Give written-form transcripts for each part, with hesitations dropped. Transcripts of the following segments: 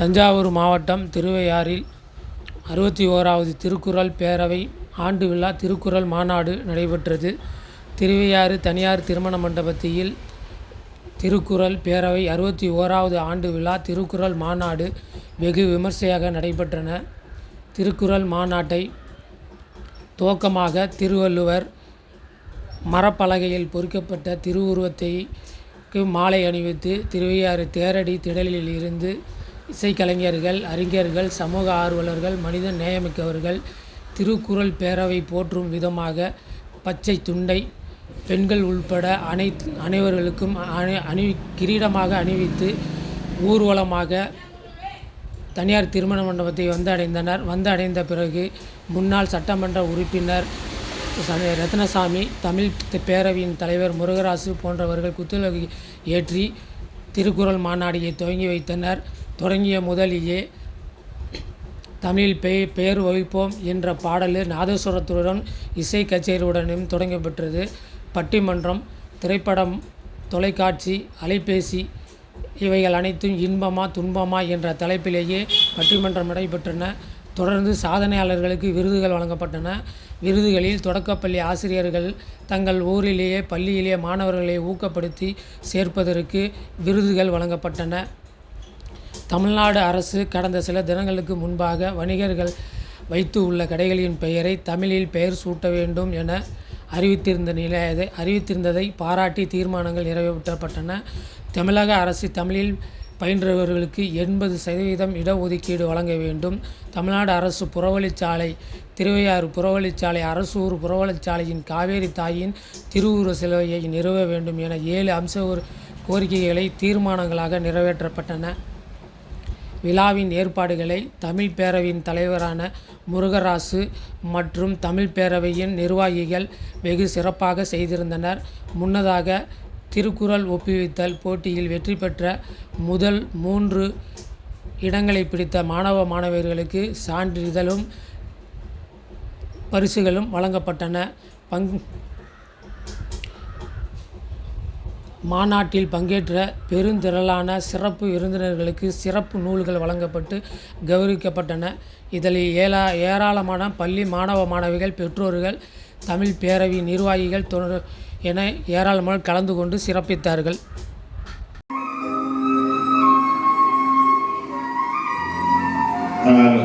தஞ்சாவூர் மாவட்டம் திருவையாறில் 61வது திருக்குறள் பேரவை ஆண்டு விழா திருக்குறள் மாநாடு நடைபெற்றது. திருவையாறு தனியார் திருமண மண்டபத்தில் திருக்குறள் பேரவை 61வது ஆண்டு விழா திருக்குறள் மாநாடு வெகு விமர்சையாக நடைபெற்றன. திருக்குறள் மாநாட்டை துவக்கமாக திருவள்ளுவர் மரப்பலகையில் பொறிக்கப்பட்ட திருவுருவத்தைக்கு மாலை அணிவித்து திருவையாறு தேரடி திடலில் இருந்து இசைக்கலைஞர்கள், அறிஞர்கள், சமூக ஆர்வலர்கள், மனித நேயமிக்கவர்கள் திருக்குறள் பேரவை போற்றும் விதமாக பச்சை துண்டை பெண்கள் உள்பட அனைவர்களுக்கும் கிரீடமாக அணிவித்து ஊர்வலமாக தனியார் திருமண மண்டபத்தை வந்தடைந்த பிறகு முன்னாள் சட்டமன்ற உறுப்பினர் ரத்னசாமி, தமிழ் பேரவையின் தலைவர் முருகராசு போன்றவர்கள் குத்துவிளக்கு ஏற்றி திருக்குறள் மாநாடியை துவங்கி வைத்தனர். தொடங்கிய முதலியே தமிழில் பெயர் வகிப்போம் என்ற பாடல் நாதசுரத்துடன் இசை கச்சேரியுடனும் தொடங்கப்பெற்றது. பட்டிமன்றம், திரைப்படம், தொலைக்காட்சி, அலைபேசி இவைகள் அனைத்தும் இன்பமா துன்பமா என்ற தலைப்பிலேயே பட்டிமன்றம் நடைபெற்றன. தொடர்ந்து சாதனையாளர்களுக்கு விருதுகள் வழங்கப்பட்டன. விருதுகளில் தொடக்கப்பள்ளி ஆசிரியர்கள் தங்கள் ஊரிலேயே பள்ளியிலேயே மாணவர்களை ஊக்கப்படுத்தி சேர்ப்பதற்கு விருதுகள் வழங்கப்பட்டன. தமிழ்நாடு அரசு கடந்த சில தினங்களுக்கு முன்பாக வணிகர்கள் வைத்து உள்ள கடைகளின் பெயரை தமிழில் பெயர் சூட்ட வேண்டும் என அறிவித்திருந்ததை பாராட்டி தீர்மானங்கள் நிறைவேற்றப்பட்டன. தமிழக அரசு தமிழில் பயின்றவர்களுக்கு 80% இடஒதுக்கீடு வழங்க வேண்டும். தமிழ்நாடு அரசு புறவழிச்சாலை திருவையாறு புறவழிச்சாலை அரசூர் புறவழிச்சாலையின் காவேரி தாயின் திருவுருவ சிலையை நிறுவ வேண்டும் என 7 அம்ச கோரிக்கைகளை தீர்மானங்களாக நிறைவேற்றப்பட்டன. விழாவின் ஏற்பாடுகளை தமிழ் பேரவையின் தலைவரான முருகராசு மற்றும் தமிழ் பேரவையின் நிர்வாகிகள் வெகு சிறப்பாக செய்திருந்தனர். முன்னதாக திருக்குறள் ஒப்புவித்தல் போட்டியில் வெற்றி பெற்ற முதல் 3 இடங்களை பிடித்த மாணவ மாணவியர்களுக்கு சான்றிதழும் பரிசுகளும் வழங்கப்பட்டன. மாநாட்டில் பங்கேற்ற பெருந்திரளான சிறப்பு விருந்தினர்களுக்கு சிறப்பு நூல்கள் வழங்கப்பட்டு கௌரவிக்கப்பட்டன. இதில் ஏராளமான பள்ளி மாணவ மாணவிகள், பெற்றோர்கள், தமிழ் பேரவை நிர்வாகிகள் என ஏராளமானோர் கலந்து கொண்டு சிறப்பித்தார்கள். Oh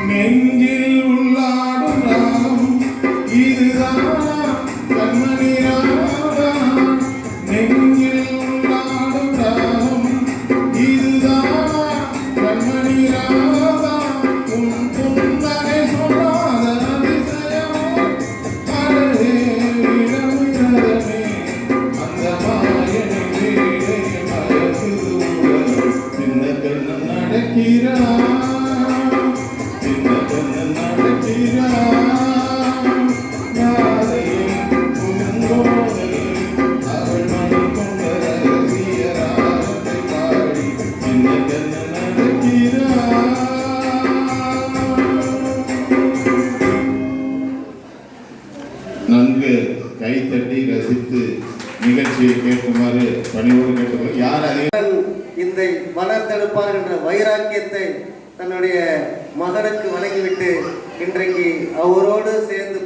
நெஞ்சில் உள்ளாடும் ராகம் இதுதான் கண்மணி ராகம். நெஞ்சில் உள்ளாடும் ராகம் இதுதான் கண்மணி ராகம். உன் புன்னகை சொல்லாத அதிசயமோ அழகே விடமிடமே அந்த மாயனை வீடை மயக்குது சின்ன கண்ணு நடக்கிறான். நன்கு கைத்தட்டி ரசித்து நிகழ்ச்சியை கேட்குமாறு பணிவோடு கேட்டுக்கொள்ள யார் இந்த வளர்த்தெடுப்பார் என்ற வைராக்கியத்தை தன்னுடைய மகனுக்கு வழங்கிவிட்டு இன்றைக்கு அவரோடு சேர்ந்து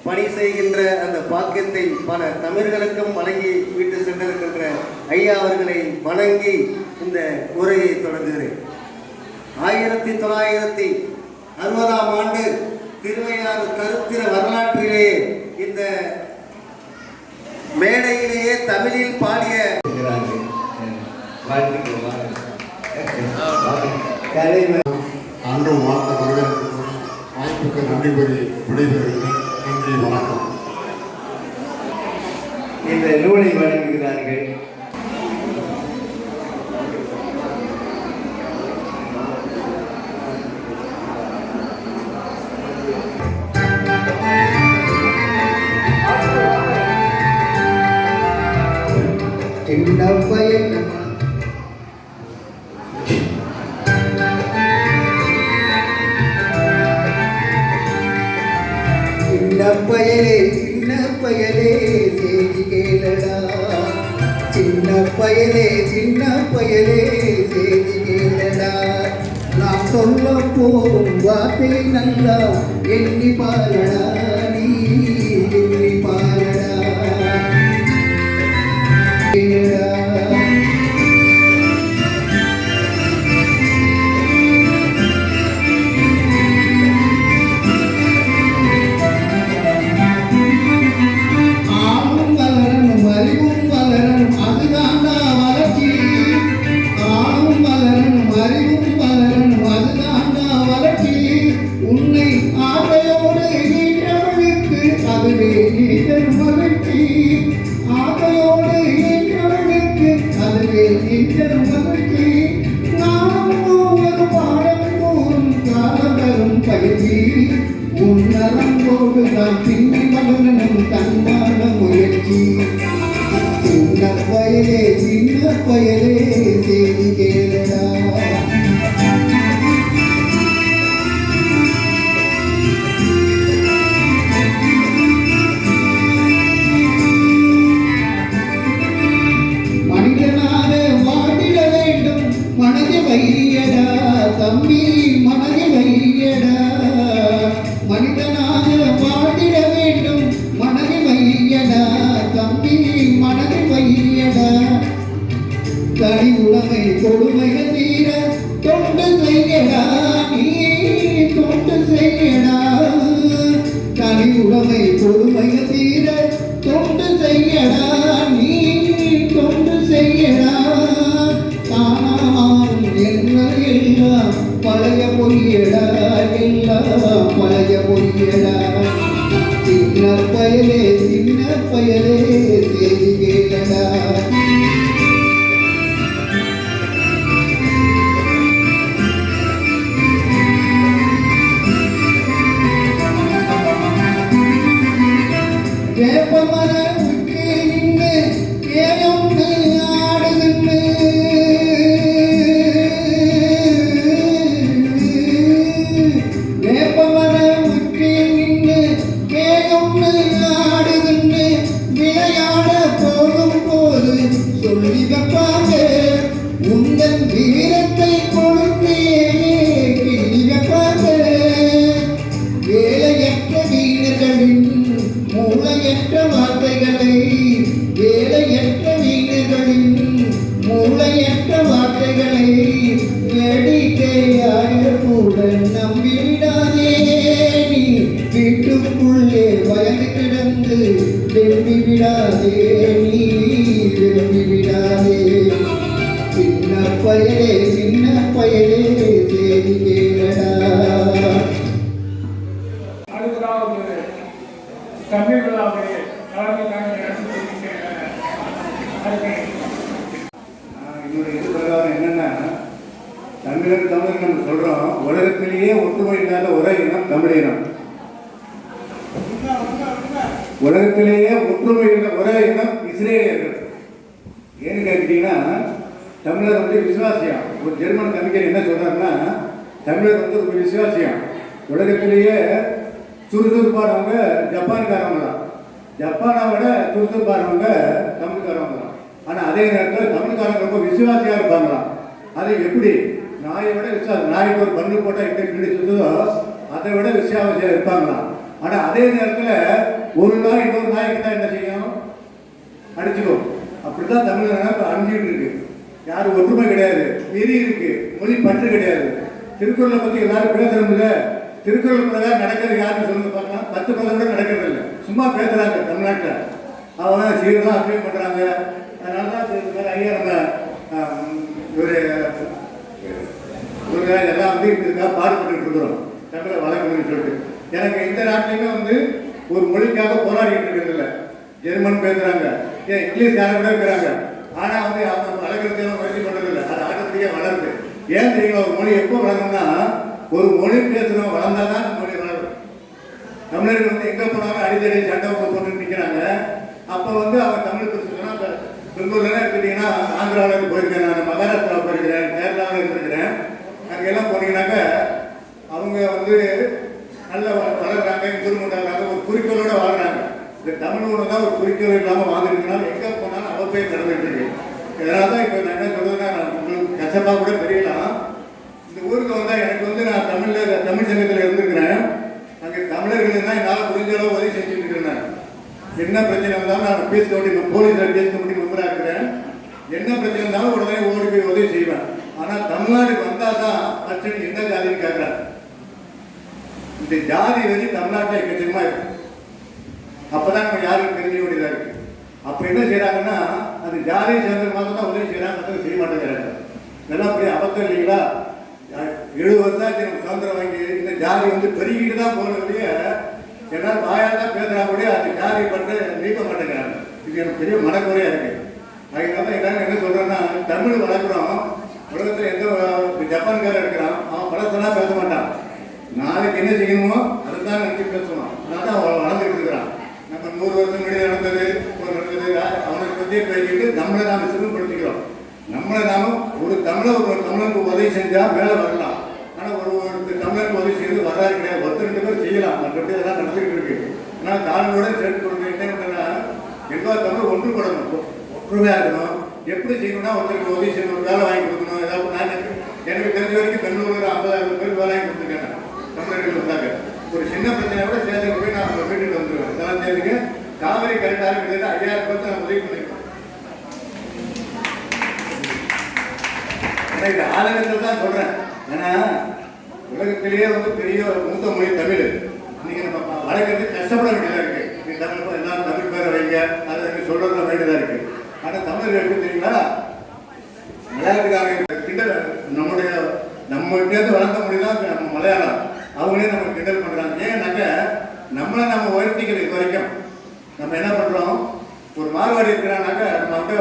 பணி செய்கின்ற அந்த பாக்கியத்தை பல தமிழர்களுக்கும் வழங்கி விட்டு சென்றிருக்கின்ற ஐயா அவர்களை வணங்கி இந்த உரையை தொடங்குகிறேன். 1960ஆம் ஆண்டு திருவையாறு கருத்திர வரலாற்றிலேயே இந்த மேடையிலேயே தமிழில் பாடிய அன்றும் வாழ்த்த வரவேற்கிறோம். வாய்ப்புக்கு நன்றி கூறி விடைபெறுகிறேன். நன்றி, வணக்கம். இந்த நூலை வழங்குகிறார்கள் சின்ன பயலே செய்தி கேளடா. சின்ன பயலே செய்தி கேளடா. நான் சொல்ல போகும் வார்த்தை நல்லா எண்ணி பாரடா. நீ எண்ணி பாரடா. உன்னரம்போடு நான் பின்னி மகனும் தன்மான முயற்சி. சின்ன பயலே செய்தி கேளடா. மனிதனாக வாடிட வேண்டும் மனதை வையடா தம்பி, மனதை வையடா. மனிதனாக வாடிட வேண்டும் மனதை வையடா தம்பி, மனதை வையடா. தனி உலகை கொடுமைகள் தீர தொண்டு செய்யடா. நீ தொண்டு செய்யடா. தனி உலகை கொடுமைகள் தீர தொண்டு செய்யடா. நீ தொண்டு செய்யடா. தானாமாறும் என்ன எல்லாம் பழைய பொய்யடா. எல்லாம் நம்பிவிடாதே நீ வீட்டுக்குள்ளே வயது கிடந்து வெம்பி விடாதே நீ வெம்பி விடாதே சின்ன பயலே செய்தி கேளடா. அடுத்ததாவது தமிழ் விழாவை தலைமை தாங்கி நடத்தி கொண்டிருக்கிற என்னுடைய இது பிரகாரம் என்னன்னா, தமிழர் நம்ம சொல்றோம், உலகத்திலேயே ஒற்றுமை இல்லாத ஒரே இனம் தமிழ் இனம். உலகத்திலேயே ஒற்றுமை உள்ள ஒரே இனம் இஸ்ரேலியர்கள். ஏன்னு கேட்டீங்கன்னா, தமிழர் வந்து விசுவாசியம். ஒரு ஜெர்மன் கவிஞர் என்ன சொல்றாருன்னா, தமிழர் வந்து ஒரு விசுவாசியம். உலகத்திலேயே சுறுசுறுப்பானவங்க ஜப்பான்காரவங்க தான். ஜப்பானை விட சுறுசுறுப்பானவங்க தமிழ்காரவங்க தான். ஆனால் அதே நேரத்தில் தமிழ்காரங்க ரொம்ப விசுவாசியாக இருப்பாங்களாம். அது எப்படி? நாயை விட விசுவாசம். நாய்க்கு ஒரு பண்ணு போட்டால் எப்படி கிழிச்சுதோ அதை விட விசுவாசியாக இருப்பாங்களாம். ஆனால் அதே நேரத்தில் ஒரு நாய் இன்னொரு நாய்க்கு தான் என்ன செய்யும்? அடிச்சுக்கும். அப்படித்தான் தமிழ் இப்போ அழிஞ்சிட்டு இருக்கு. யாரும் ஒற்றுமை கிடையாது, வெறி இருக்கு, மொழி பற்று கிடையாது. திருக்குறளை பற்றி எல்லாரும் பேசுறோம்ல, திருக்குறள் பிரகாரம் நடக்கிறது யாருன்னு சொல்லுங்க பார்க்கலாம். 10 கூட நடக்கிறது இல்லை, சும்மா பேசுறாங்க. தமிழ்நாட்டில் அவங்க சீரெல்லாம் அப்ளை பண்ணுறாங்க. அதனால தான் ஐயா நம்ம எல்லாம் வந்து இதுக்காக பாடுபட்டு இருக்கிறோம், தமிழை வளர்க்கணும்னு சொல்லிட்டு. எனக்கு இந்த நாட்டிலையுமே வந்து ஒரு மொழிக்காக போராடிட்டு இருக்கிறது இல்லை. ஜெர்மன் பேசுகிறாங்க, ஏன் இங்கிலீஷ்காரங்க கூட இருக்கிறாங்க. ஆனால் வந்து அவங்க வளர்க்குறதுக்கு முயற்சி பண்ணுறதில்லை. அது ஆட்டோமேட்டிக்காக வளருது. ஏன் தெரியுங்களா? ஒரு மொழி எப்போ வளரணும்னா, ஒரு மொழி பேசுகிறவங்க வளர்ந்தால் தான் அந்த மொழி வளரும். தமிழர்கள் வந்து எங்கே போனாலும் அடித்தடி சண்டை போட்டு நிற்கிறாங்க. அப்போ வந்து அவங்க தமிழ் பேசுகிறோன்னா, இப்போ பெங்களூர்லாம் எடுத்துட்டிங்கன்னா, ஆந்திராவில் போயிருக்கேன், நான் மகாராஷ்டிராவில் போயிருக்கிறேன், கேரளாவில் இருந்திருக்கிறேன். அங்கெல்லாம் போனீங்கன்னாக்க அவங்க வந்து நல்ல வளர்கிறாங்க, இம்ப்ரூவ்மெண்ட் ஆகிறாங்க, ஒரு குறிக்கோளோடு வாழ்கிறாங்க. இந்த தமிழ் ஒன்று தான் ஒரு குறிக்கோள் இல்லாமல் வாழ்ந்துருக்கனால எங்கே போனாலும் அவப்பே நடந்துட்டு இருக்கு. இதனால தான் இப்போ நான் என்ன சொல்கிறேன்னா, நான் உங்களுக்கு கசப்பாக கூட தெரியலாம். இந்த ஊருக்கு வந்தால் எனக்கு வந்து நான் தமிழ் சங்கத்தில் இருந்திருக்கிறேன். அங்கே தமிழர்கள் தான் என்னால் புரிஞ்ச அளவு உதவி செஞ்சுட்டு இருக்கிறேன். என்ன பிரச்சனை இருந்தாலும் நான் பேஸ் கமிட்டி போலீஸில் பேஸ் கமிட்டி மெம்பராக இருக்கிறேன். என்ன பிரச்சனை இருந்தாலும் உடனே ஓடி போய் உதவி செய்வேன். ஆனால் தமிழ்நாட்டுக்கு வந்தால் தான் பிரச்சனை என்ன ஜாதின்னு கேட்குறேன். இந்த ஜாதி வரி தமிழ்நாட்டில் எக்கச்சக்கமாக இருக்கு. அப்போ தான் நம்ம யாருக்கு தெரிஞ்ச வேண்டியதாக இருக்குது. அப்போ என்ன செய்கிறாங்கன்னா, அது ஜாதியை சேர்ந்த மாதிரி தான் உதவி செய்கிறாங்க, மற்றவங்க செய்ய மாட்டேங்கிறாங்க. இதெல்லாம் அப்படி அபத்தம் இல்லைங்களா? 70 வருஷம் ஆச்சு நம்ம சுதந்திரம் வாங்கி. இந்த ஜாதி வந்து பெருகிட்டு தான் போகிறதுடைய எல்லாரும் வாயால் தான் பேசுகிறா கூட அந்த ஜாதி பண்ண நீக்க மாட்டேங்கிறாங்க. இது எனக்கு பெரிய மனக்குறையாக இருக்குது. அதனால தான் எல்லாரும் என்ன சொல்கிறேன்னா, தமிழ் வளர்க்குறோம். உலகத்தில் எந்த ஜப்பான்காரன் இருக்கிறான், அவன் பழசெல்லாம் பேச மாட்டான். நாளைக்கு என்ன செய்யணுமோ அதை தான் நினச்சி பேசணும். அதனால தான் அவன் வளர்ந்துட்டு இருக்கிறான். நம்ம 100 வருஷம் முன்னாடி நடந்தது அவனுக்கு பற்றியே பேசிக்கிட்டு நம்மளை நாம் சிறுமப்படுத்திக்கிறோம். நம்மளை நாம ஒரு தமிழருக்கு உதவி செஞ்சால் மேலே வரலாம். ஆனால் ஒரு தமிழருக்கு உதவி செய்து வராது கிடையாது. 10-2 பேர் செய்யலாம். மற்றபடி அதெல்லாம் நடந்துக்கிட்டு இருக்கு. ஆனால் காலங்களோட சேர்த்து கொடுக்க என்ன பண்ணுறா, எல்லா தமிழ் ஒன்றுபடணும், ஒற்றுமையாக இருக்கணும். எப்படி செய்யணும்னா, ஒருத்தருக்கு உதவி செய்யணும், ஒரு வேலை வாங்கி கொடுக்கணும். ஏதாவது நான் எனக்கு தெரிஞ்ச வரைக்கும் பெங்களூர் 50,000 பேர் வேலை வாங்கி கொடுத்துருக்கேன். தமிழர்கள் வந்தாங்க. ஒரு சின்ன பிரச்சனை கூட சேர்த்துக்கு போய் நான் வீட்டுக்கு வந்துடுவேன். இதெல்லாம் சேர்த்துக்கு காவிரி கரெக்டாக இருக்கிறது 5000 பேருக்கு நான் உதவி பண்ணிருக்கேன். இது ஆளுநர்கள் தான் சொல்கிறேன். ஏன்னா உலகத்திலேயே வந்து பெரிய மூத்த மொழி தமிழ். இன்னைக்கு நம்ம வளர்க்கறது கஷ்டப்பட வேண்டியதாக இருக்குது. நீ தமிழ் எல்லாரும் தமிழ் பேரை வைங்க, அதை நீங்கள் சொல்கிறது வேண்டியதாக இருக்குது. ஆனால் தமிழ் எப்படி தெரியுங்களா, மலையாளத்துக்காக கிண்டல் நம்மகிட்டேருந்து வளர்த்த மொழி தான் நம்ம மலையாளம். அவங்களே நம்ம கிண்டல் பண்ணுறாங்க. ஏன்னாக்க நம்மளை நம்ம உயர்த்திக்கிறது. இது வரைக்கும் நம்ம என்ன பண்ணுறோம், ஒரு மார்வாடி இருக்கிறான்னாக்க நம்ம வந்து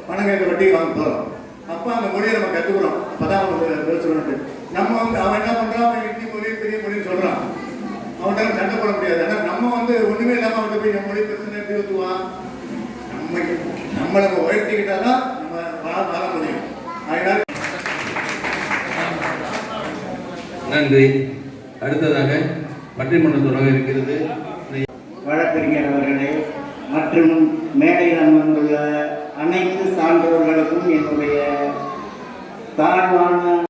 பணம் கேட்க வட்டி வாங்க போகிறோம். அப்போ அந்த மொழியை நம்ம கற்றுக்குறோம். அப்போ தான் அவங்க பேசுகிறோன்ட்டு. நம்ம வந்து அவன் என்ன பண்ணுறான், ஹிந்தி மொழி பெரிய மொழின்னு சொல்கிறான். அவன்கிட்ட சண்டை போட முடியாது. ஆனால் நம்ம வந்து ஒன்றுமே இல்லாமல் அவன்கிட்ட போய் என் மொழி பிரச்சனை எப்படி ஊற்றுவான். நம்மளை உயர்த்திக்கிட்டா தான் நம்ம வாழ முடியும். அதனால நன்றி. அடுத்ததாக பட்டிமன்றம் தொடங்க இருக்கிறது. வழக்கறிஞர் அவர்களே மற்றும் மேடையில் அமர்ந்துள்ள அனைத்து சான்றோர்களுக்கும் என்னுடைய தாழ்வான